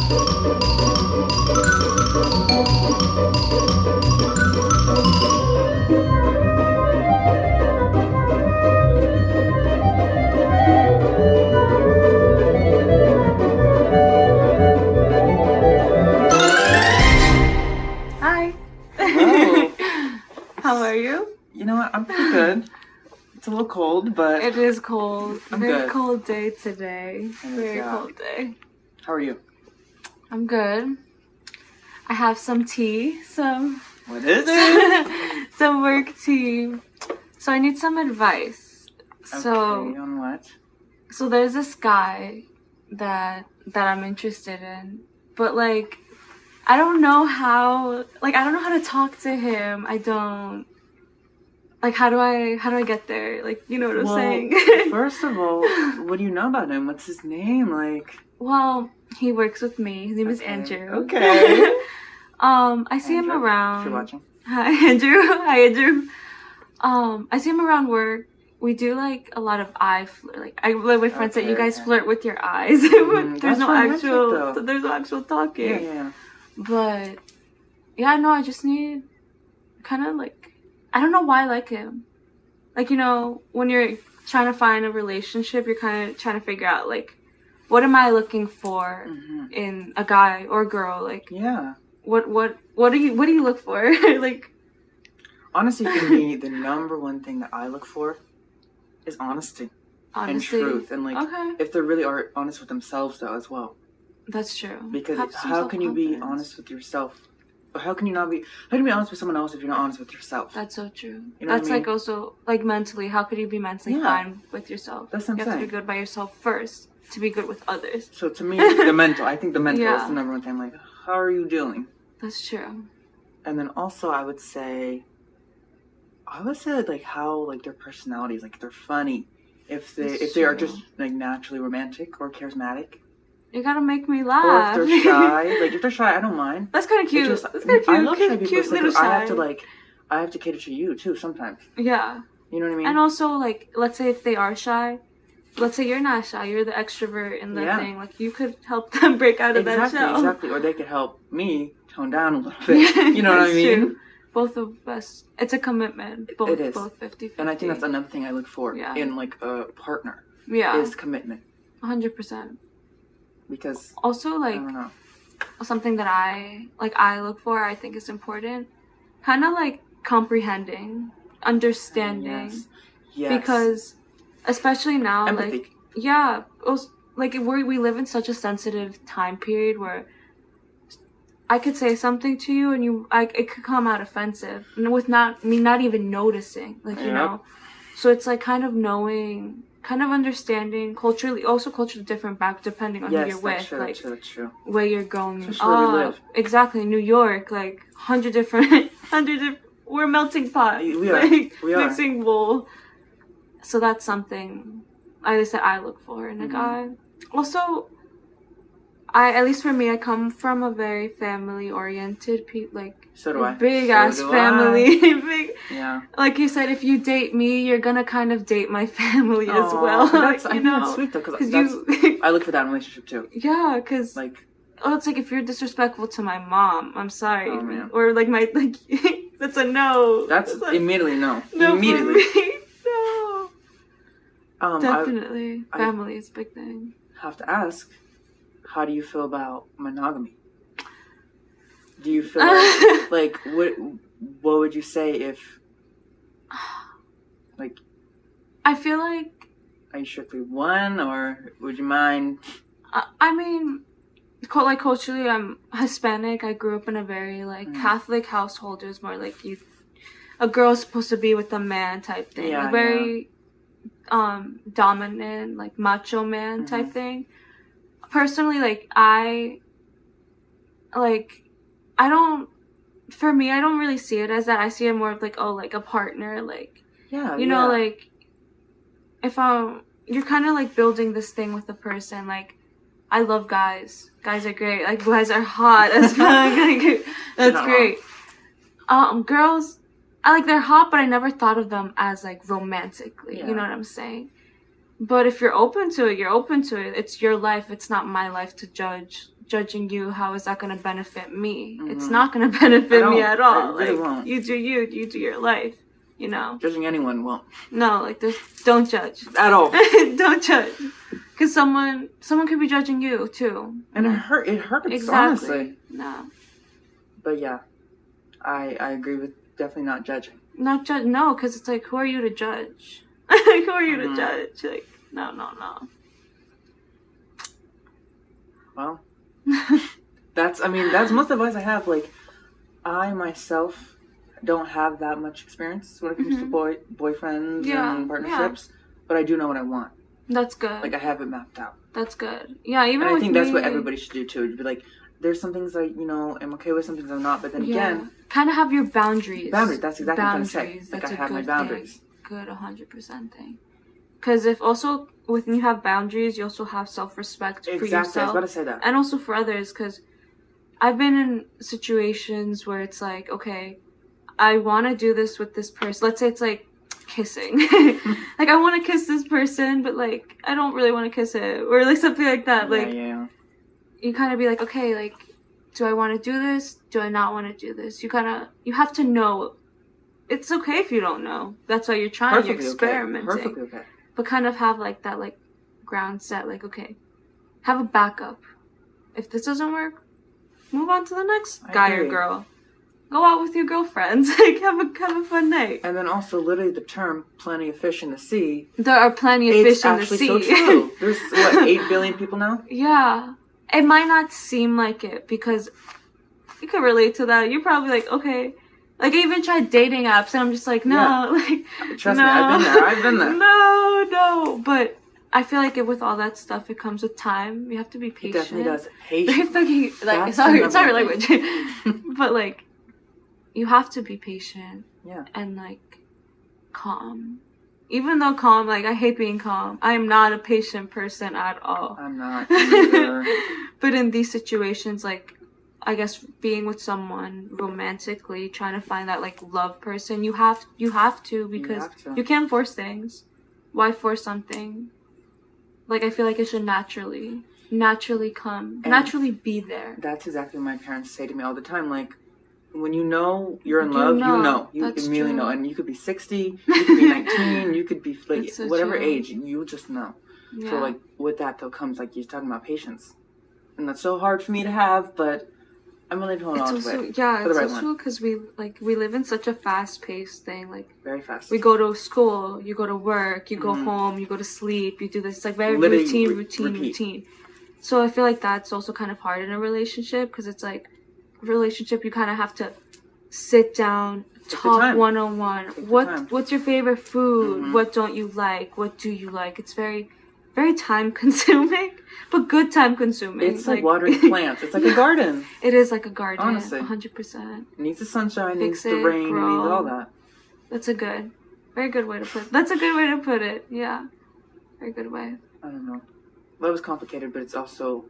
Hi. Hello. How are you? You know what? I'm pretty good. It's a little cold, but It is cold. I'm Very good. cold day today. It is, Very yeah. cold day. How are you? I'm good. I have some tea, some work tea. So I need some advice. Okay, on what? So there's this guy that I'm interested in, but like I don't know how to talk to him. I don't like how do I get there? Like, you know what I'm saying? First of all, what do you know about him? What's his name? Like, Well, he works with me. His name is Andrew. Okay. I see him Andrew, around. if you're watching. Hi, Andrew. Hi, Andrew. I see him around work. We do like a lot of eye flirt. Like I live with friends that you guys flirt with your eyes. There's That's no romantic, though. actual talking. Yeah. But yeah, no, I just need kind of like, I don't know why I like him. Like, you know, when you're trying to find a relationship, you're kind of trying to figure out like, what am I looking for in a guy or a girl? Like, Yeah. what do you look for? Like, Honestly, for me, the number one thing that I look for is honesty and truth, and like if they really are honest with themselves, though, as well. That's true. Because how can you be honest with yourself? How can you be honest with someone else if you're not honest with yourself? That's so true. You know That's like also like mentally. How could you be mentally fine with yourself? That's what I'm You have saying. to be good by yourself first to be good with others. So to me, I think the mental Yeah. is the number one thing. Like, how are you doing? That's true. And then also, I would say like how like their personalities, like if they're funny, if they are just like naturally romantic or charismatic. You gotta make me laugh. Or if they're shy, like if they're shy, I don't mind. That's kind of cute. Just, That's kind of cute. I love shy people. Cute little shy. I have to cater to you too sometimes. Yeah. You know what I mean? And also, like, let's say if they are shy, let's say you're not shy, you're the extrovert in the thing. Like, you could help them break out of that shell. Exactly. Or they could help me tone down a little bit. You know what I mean? True. Both of us. It's a commitment. It is. Both 50-50. And I think that's another thing I look for in like a partner. Yeah. Is commitment. 100%. Because also, like, I don't know. Something that I look for, I think is important. Kind of like comprehending, understanding. Yes. Because especially now, empathy. like, yeah, like we live in such a sensitive time period where I could say something to you and it could come out offensive, and with me not even noticing, like, you know. So it's like kind of knowing, kind of understanding culturally different back depending on who you're with, that's true. where you're going. Especially where we live. Exactly, New York, like 100 different, we're a melting pot. We are. We are Mixing wool. So that's something, at least that I look for in a guy. Also, at least for me, I come from a very family-oriented, so do I. Big-ass family. Big. Yeah. Like you said, if you date me, you're gonna kind of date my family as well. I think that's sweet, though, because I look for that in a relationship, too. Yeah, because... Like... Oh, it's like if you're disrespectful to my mom, I'm sorry. Oh, man. Or like that's a no. That's immediately no. No, immediately. No. Definitely. Family is a big thing. Have to ask, how do you feel about monogamy? Do you feel like what would you say if like I feel like, are you strictly one, or would you mind? I mean, like culturally, I'm Hispanic. I grew up in a very like Catholic household. It was more like a girl's supposed to be with a man type thing. Yeah, like very dominant, like macho man type thing. Personally, like I don't. For me, I don't really see it as that. I see it more of like, like a partner, like you know, like if you're kind of like building this thing with a person. Like, I love guys. Guys are great. Like, guys are hot as fuck. Like, that's great. Girls, they're hot, but I never thought of them as like romantically. You know what I'm saying? But if you're open to it, you're open to it. It's your life. It's not my life to judge judging you, how is that going to benefit me? It's not going to benefit me at all. It really won't. You do your life, you know. Judging anyone won't. No, like don't judge at all. Don't judge, because someone could be judging you too, and it hurts. Exactly. Honestly. No. But yeah, I agree with definitely not judging. Not judge. No, because it's like, who are you to judge? Who are you to judge? Like, no. Well, that's most advice I have. Like, I myself don't have that much experience when it comes to boyfriends and partnerships, but I do know what I want. That's good. Like, I have it mapped out. That's good. Yeah, even and I think that's what everybody should do too. To be like, there's some things I, am okay with, some things I'm not, but then again, kind of have your boundaries. Boundaries. That's exactly what I'm saying. Like, I have my boundaries. Good, 100% thing. Because when you have boundaries, you also have self-respect for yourself. Exactly, I was about to say that. And also for others, because I've been in situations where it's like, okay, I want to do this with this person. Let's say it's like kissing. Like, I want to kiss this person, but like, I don't really want to kiss it. Or like something like that. Yeah. You kind of be like, okay, like, do I want to do this? Do I not want to do this? You have to know. It's okay if you don't know. That's why you're trying. You're experimenting. Okay. Perfectly okay. But kind of have like that like ground set. Like, okay, have a backup. If this doesn't work, move on to the next guy or girl. Go out with your girlfriends. Like, have a fun night. And then also, literally, the term "plenty of fish in the sea." There are plenty of fish in the sea. It's actually so true. There's 8 billion people now. Yeah, it might not seem like it because you could relate to that. You're probably like, okay. Like, I even tried dating apps, and I'm just like, no. Yeah. Like, trust me, I've been there. No. But I feel like with all that stuff, it comes with time. You have to be patient. It definitely does. Patience. Like, sorry language. But, like, you have to be patient. Yeah. And, like, calm. Even though calm, like, I hate being calm. I am not a patient person at all. I'm not either. But in these situations, like, I guess being with someone romantically, trying to find that like love person, you have to because you can't force things. Why force something? Like, I feel like it should naturally come, and naturally be there. That's exactly what my parents say to me all the time. Like, when you know you're in love, you immediately know. And you could be 60, you could be 19, you could be like whatever age, you just know. Yeah. So like with that though comes like you're talking about patience, and that's so hard for me to have, but I'm willing to hold on to it. Yeah, it's also because we live in such a fast-paced thing. Like, very fast. We go to school, you go to work, you go home, you go to sleep, you do this. It's like very routine. So I feel like that's also kind of hard in a relationship because it's like relationship you kind of have to sit down, talk one-on-one. What's your favorite food? What don't you like? What do you like? It's very, very time consuming, but good time consuming. It's like watering plants. It's like a garden. It is like a garden. Honestly. 100%. It needs the sunshine, needs the rain, it needs all that. That's a very good way to put it. That's a good way to put it. Yeah. Very good way. I don't know. Love is complicated, but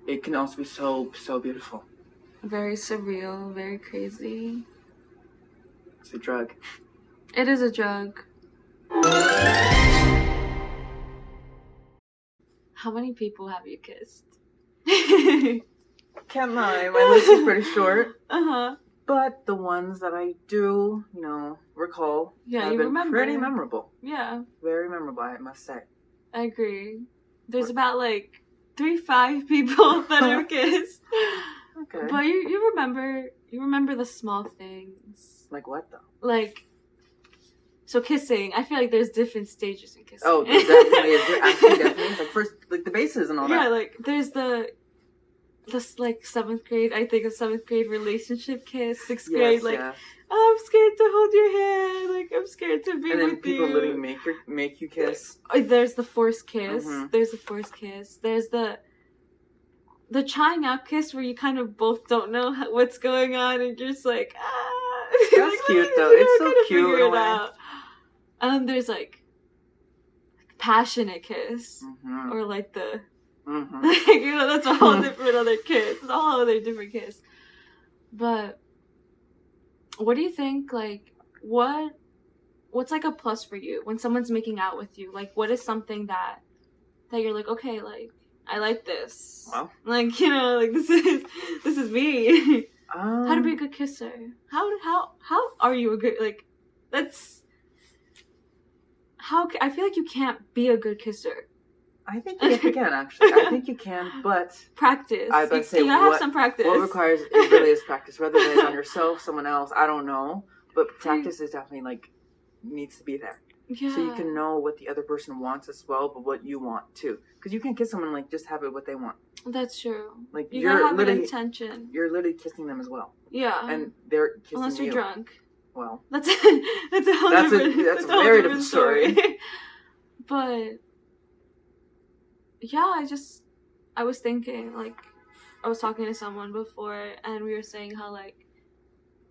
it can also be so, so beautiful. Very surreal, very crazy. It's a drug. It is a drug. How many people have you kissed? Can't lie, my list is pretty short. Uh-huh. But the ones that I do, recall have been pretty memorable. Yeah. Very memorable, I must say. I agree. There's about 3-5 people that I've kissed. Okay. But you remember the small things. Like what though? Like, so kissing, I feel like there's different stages in kissing. Oh, there definitely is. There actually definitely is. Like, first, like the bases and all that. Yeah, like there's this like 7th grade, I think a 7th grade relationship kiss, 6th grade, oh, I'm scared to hold your hand, like I'm scared to be with you. And then people literally make you kiss. There's the forced kiss. There's the forced kiss. There's the trying out kiss where you kind of both don't know what's going on and you're just like, ah. That's cute though. It's so cute in a way. And then there's passionate kiss, or like the, that's a whole different other kiss. It's a whole other different kiss. But what do you think? Like, what's like a plus for you when someone's making out with you? Like, what is something that you're like, okay, like I like this. Well. Like, you know, like, this is me. How to be a good kisser. How are you a good, like, that's, how, I feel like you can't be a good kisser. I think you can, actually. I think you can, but... Practice. I was about to say, you gotta have some practice. What requires, it really is practice. Whether it's on yourself, someone else, I don't know. But practice is definitely, like, needs to be there. Yeah. So you can know what the other person wants as well, but what you want, too. Because you can't kiss someone, like, just have it what they want. That's true. Like, you gotta have an intention. You're literally kissing them as well. Yeah. And they're kissing Unless you're drunk. Well. That's a very different story. But... yeah, I was thinking, like, I was talking to someone before, and we were saying how, like,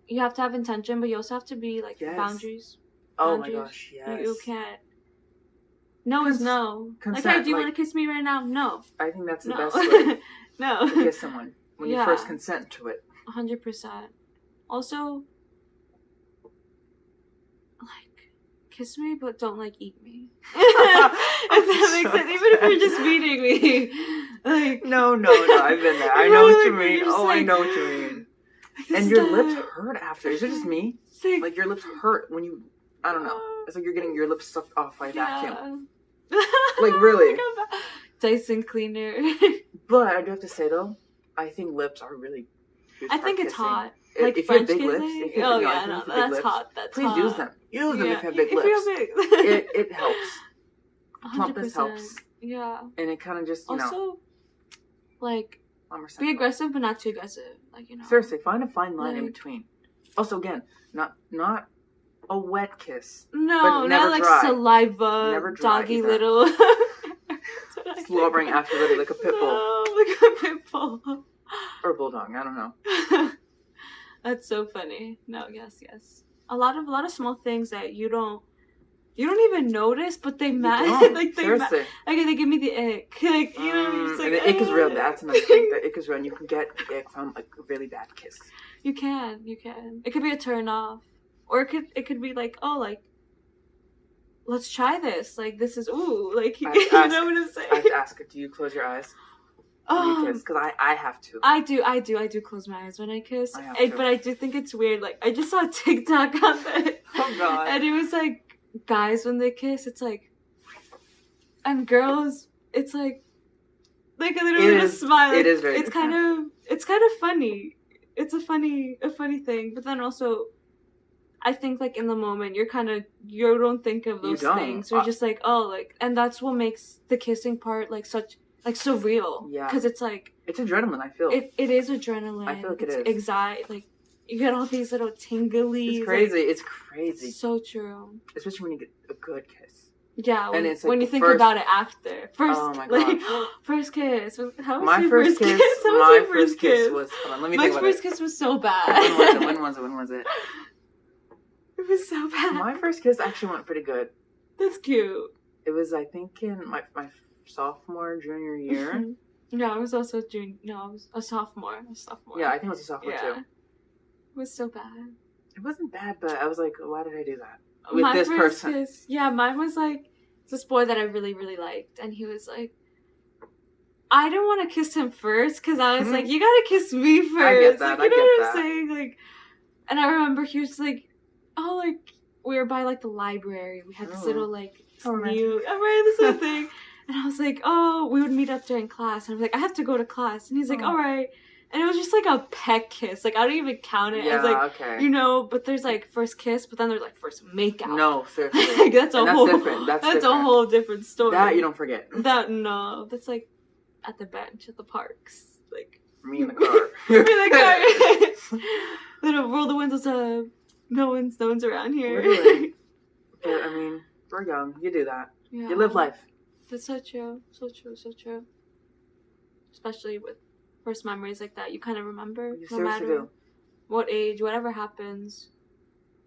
you have to have intention, but you also have to be, like, boundaries. Oh my gosh, yes. You can't. No is no. Consent, like, hey, do you want to kiss me right now? No. I think that's the best way no. to kiss someone. When you first consent to it. 100%. Also, kiss me, but don't, like, eat me. If that makes sense. Even if you're just feeding me. Like, no, I've been there. I know what you mean. Oh, I know what you mean. And your lips hurt after. Is it just me? Like, your lips hurt when you, I don't know. It's like you're getting your lips sucked off by a vacuum. Like, really. Dyson cleaner. But I do have to say, though, I think lips are really good. I think it's hot. Like, if French you have big kissing? lips. That's hot. Please use them. Use them if you have big lips. It helps. 100%. Plumpness helps. Yeah. And it kind of just, you know. Also, like, be aggressive, but not too aggressive. Like, you know. Seriously, find a fine line in between. Also, again, not a wet kiss. No, not like dry. Saliva, never dry doggy either. little. Slobbering after literally like a pit bull. No, like a pit bull. Or a bulldog, I don't know. That's so funny. No, yes. A lot of small things that you don't even notice, but they matter. Like seriously. Like they give me the ick. Like, you know, just like, and the ick is real. That's another thing. The ick is real. And you can get the ick from like a really bad kiss. You can. It could be a turn off, or it could be like, oh, like, let's try this. Like, this is ooh. Like, you know what I'm saying? I have to ask her. Do you close your eyes? When you kiss? Because I have to. I do close my eyes when I kiss. But I do think it's weird. Like, I just saw a TikTok on that. Oh god. And it was like, guys when they kiss, it's like, and girls, it's like a little smile. Like, it is very. It's kind of funny. It's a funny thing. But then also, I think like in the moment you don't think of those things. You're just like, oh, like, and that's what makes the kissing part like such. Like, surreal. Yeah. Because it's like... It's adrenaline, I feel. It is adrenaline. I feel like it is. Anxiety. Like, you get all these little tingly... It's crazy. Like, it's crazy. So true. Especially when you get a good kiss. Yeah. And it's like when you think about it after. First, oh my god. Like, first kiss. How was my your first kiss? My first kiss was... Hold on, let me think about it. My first kiss was so bad. When was it? It was so bad. My first kiss actually went pretty good. That's cute. It was, I think, in my sophomore, junior year. Yeah, I was also I was a sophomore. Yeah, I think it was a sophomore too. It was so bad. It wasn't bad, but I was like, why did I do that? With this person. Kiss, yeah, mine was like this boy that I really, really liked. And he was like, I didn't want to kiss him first because I was like, you gotta kiss me first. I get that, like, you know what I'm saying? Like, and I remember he was like, oh, like, we were by like the library. We had this little like, this little thing. And I was like, oh, we would meet up during class. And I was like, I have to go to class. And he's like, all right. And it was just like a peck kiss. Like, I don't even count it as like, you know, but there's like first kiss, but then there's like first makeout. No, seriously. Like, that's different. That's a whole different story. That you don't forget. That's like at the bench at the parks. Like, me in the car. Little roll the windows up. No one's around here. Literally. But, I mean, we're young. You do that. Yeah. You live life. That's so true. So true. Especially with first memories like that. You kind of remember. You no matter do. What age, whatever happens.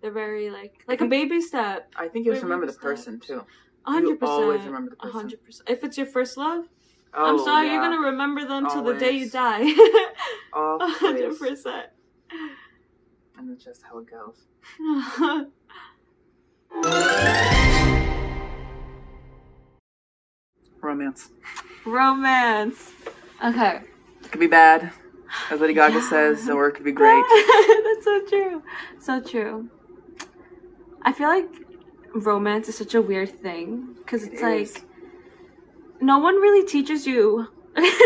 They're very, like a baby step. I think you just remember the person, too. 100%. You always remember the person. 100%. If it's your first love, I'm sorry, you're going to remember them till the day you die. 100%. And that's just how it goes. Romance. Romance. Okay. It could be bad, as Lady Gaga says, or it could be great. That's so true. So true. I feel like romance is such a weird thing because it's like no one really teaches you.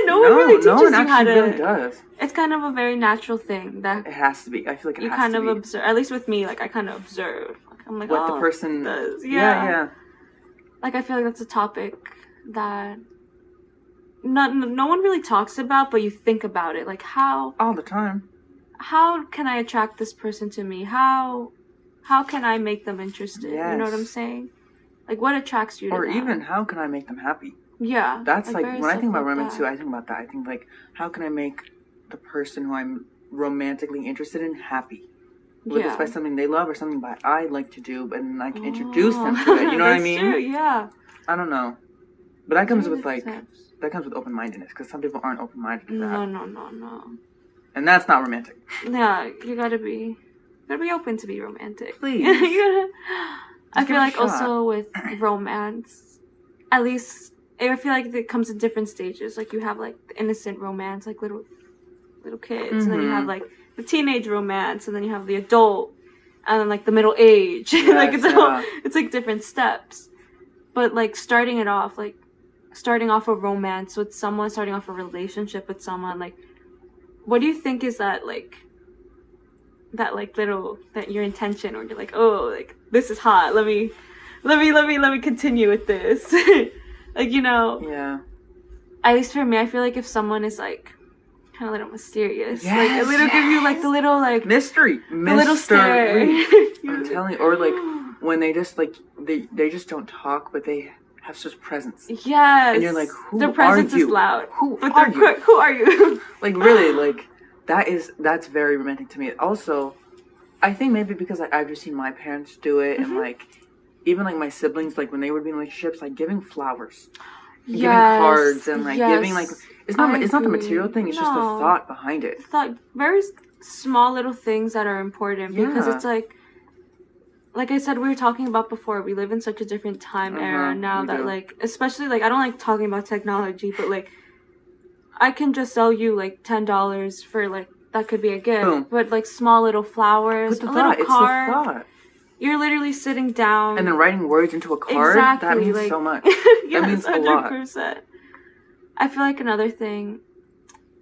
no one really teaches you how to. Really does. It's kind of a very natural thing that it has to be. I feel like it you has kind to of be. observe. At least with me, like I kind of observe. Like, I'm like, what the person does. Yeah. Like I feel like that's a topic that no one really talks about, but you think about it. Like how all the time. How can I attract this person to me? How can I make them interested? Yes. You know what I'm saying? Like what attracts you to or them? even how can I make them happy? Yeah. That's like when I think about romance too, I think about that. I think like how can I make the person who I'm romantically interested in happy? Whether it's by something they love or something that I like to do, and I can introduce them to it. You know what I mean? True, yeah. I don't know. But that comes with open-mindedness, because some people aren't open-minded to that. No. And that's not romantic. Yeah, you gotta be open to be romantic. Please. I feel like also with romance, at least I feel like it comes in different stages. Like you have like the innocent romance, like little kids, and then you have like the teenage romance, and then you have the adult, and then like the middle age. Yes, like it's like different steps. But like starting off a romance with someone, starting off a relationship with someone, like what do you think is that your intention, or you're like, oh, like this is hot, let me continue with this. Like, you know. Yeah. At least for me, I feel like if someone is like kind of a little mysterious, like a little give you like the little like mystery, the little stare. I'm telling you, or like when they just like they just don't talk, but they have such presence. Yes. And you're like, who their presence are you? is loud. Who are you? Who are you? Like really, like that's very romantic to me. Also, I think maybe because like I've just seen my parents do it, and like even like my siblings, like when they would be in relationships, like giving flowers, giving cards, and like giving like it's not the material thing. It's just the thought behind it. Very small little things that are important because it's like I said, we were talking about before, we live in such a different time era now that like, especially like I don't like talking about technology, but like I can just sell you like $10 for like that could be a gift. Boom. But like small little flowers, a little card. It's the thought. You're literally sitting down and then writing words into a card. Exactly, that means like, so much. Yes, that means a lot. 100%. I feel like another thing,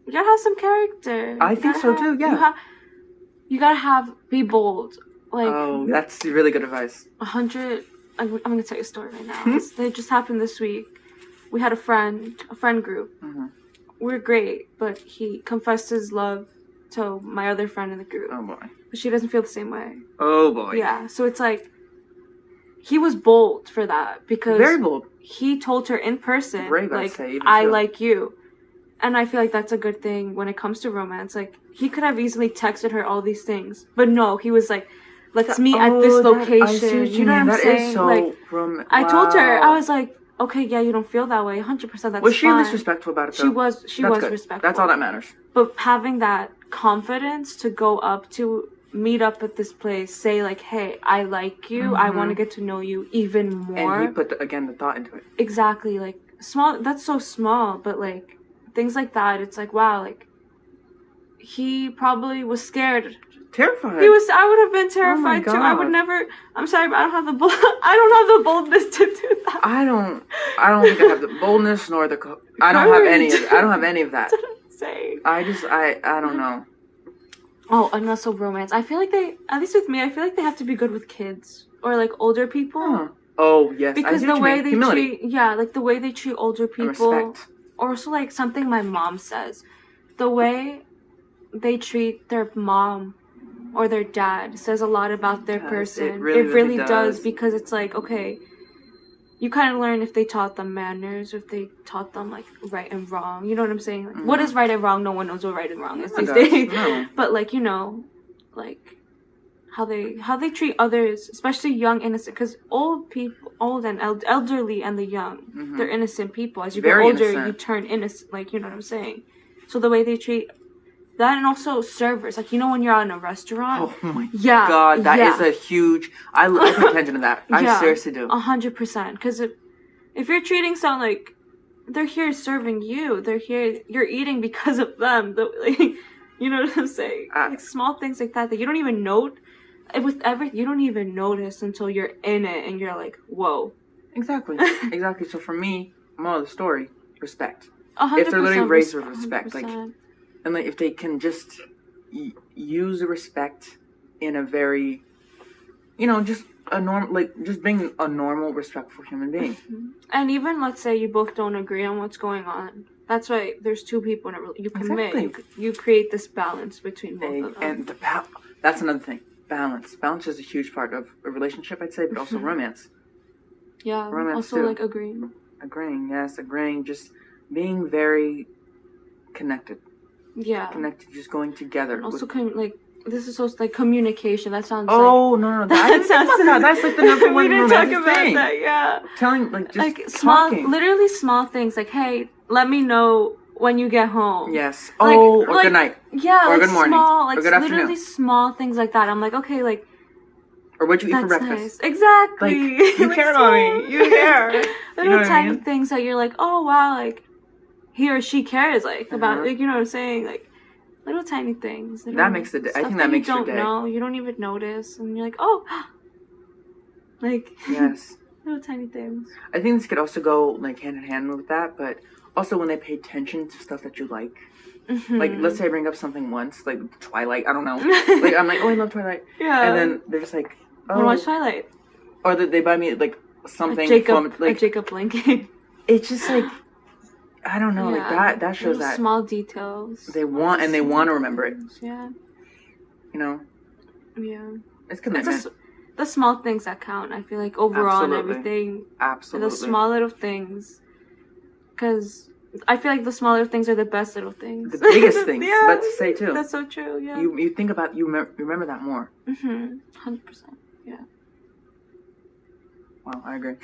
you gotta have some character. I think so too. Yeah. You gotta be bold. Like, oh, that's really good advice. 100. I'm gonna tell you a story right now. It just happened this week. We had a friend group. We're great, but he confessed his love to my other friend in the group. Oh boy. But she doesn't feel the same way. Oh boy. Yeah, so it's like he was bold for that because very bold. He told her in person, brave, like, I'd say, I like you. And I feel like that's a good thing when it comes to romance. Like, he could have easily texted her all these things, but no, he was like, let's meet at this location. You know what I'm saying? Is so like, I told her, I was like, okay, yeah, you don't feel that way. 100%, that's fine. Was she disrespectful about it, though? She was respectful. That's all that matters. But having that confidence to go up to meet up at this place, say like, hey, I like you, I want to get to know you even more. And he put the thought into it. Exactly, like small, that's so small, but like things like that, it's like, wow, like he probably was scared, terrified. I would have been terrified too. I would never, I'm sorry, but I don't have the boldness to do that. I don't think I have the boldness nor the I don't have any of that. That's what I'm saying. I don't know. Oh, and also romance. I feel like at least with me, I feel like they have to be good with kids or like older people. Huh. Oh yes, because the way they treat, like the way they treat older people, respect. Or also like something my mom says, the way they treat their mom or their dad says a lot about their person. It really does because it's like, okay, you kind of learn if they taught them manners, if they taught them like right and wrong. You know what I'm saying? Like, what is right and wrong? No one knows what right and wrong is these days. No. But like, you know, like how they treat others, especially young innocent, because old and elderly and the young, they're innocent people. As you get older, you turn innocent. Like, you know what I'm saying? So the way they treat that, and also servers, like, you know, when you're out in a restaurant. Oh my god, that is a huge. I pay attention to that. I seriously do. 100%, because if you're treating someone like they're here serving you. They're here. You're eating because of them. You know what I'm saying? Like small things like that you don't even know. With everything, you don't even notice until you're in it and you're like, whoa. Exactly. Exactly. So for me, moral of the story, respect. 100% if they're literally raised with respect, 100%. And if they can just use the respect in a very, just a just being a normal, respectful human being. And even let's say you both don't agree on what's going on. That's why there's two people in a relationship. You commit. Exactly. You create this balance between both of them. And that's another thing. Balance. Balance is a huge part of a relationship, I'd say, but also romance. Yeah. Romance also, too. like agreeing. Agreeing. Just being very connected. Yeah. Connected, just going together. And also, this is also like communication. That sounds. No. That sounds. That's like the number one romantic thing. We didn't talk about that. Yeah. Telling talking. Literally small things like, hey, let me know when you get home. Yes. Or good night. Yeah. Or good morning. Small, or good afternoon. Literally small things like that. I'm like, okay, Or what'd you eat for breakfast? Nice. Exactly. You care about me. You care. Little tiny things that you're like, oh wow, he or she cares about you know what I'm saying, little tiny things. That makes the day. I think that makes your day. You don't even notice, and you're like, oh, yes. Little tiny things. I think this could also go hand in hand with that, but also when they pay attention to stuff that you like. Mm-hmm. Let's say I bring up something once, like Twilight. I don't know. I'm like, oh, I love Twilight. Yeah. And then they're just like, oh. I watch Twilight. Or they buy me something from Jacob Lincoln. It's just I don't know, that shows that small details. They want to remember it. Yeah. Yeah. It's commitment. The small things that count. I feel like overall and everything. Absolutely. The small little things. Because I feel like the smaller things are the best little things. The biggest things. Yeah. Let's say too. That's so true. Yeah. You think about you remember that more. 100%. Yeah. Wow, I agree.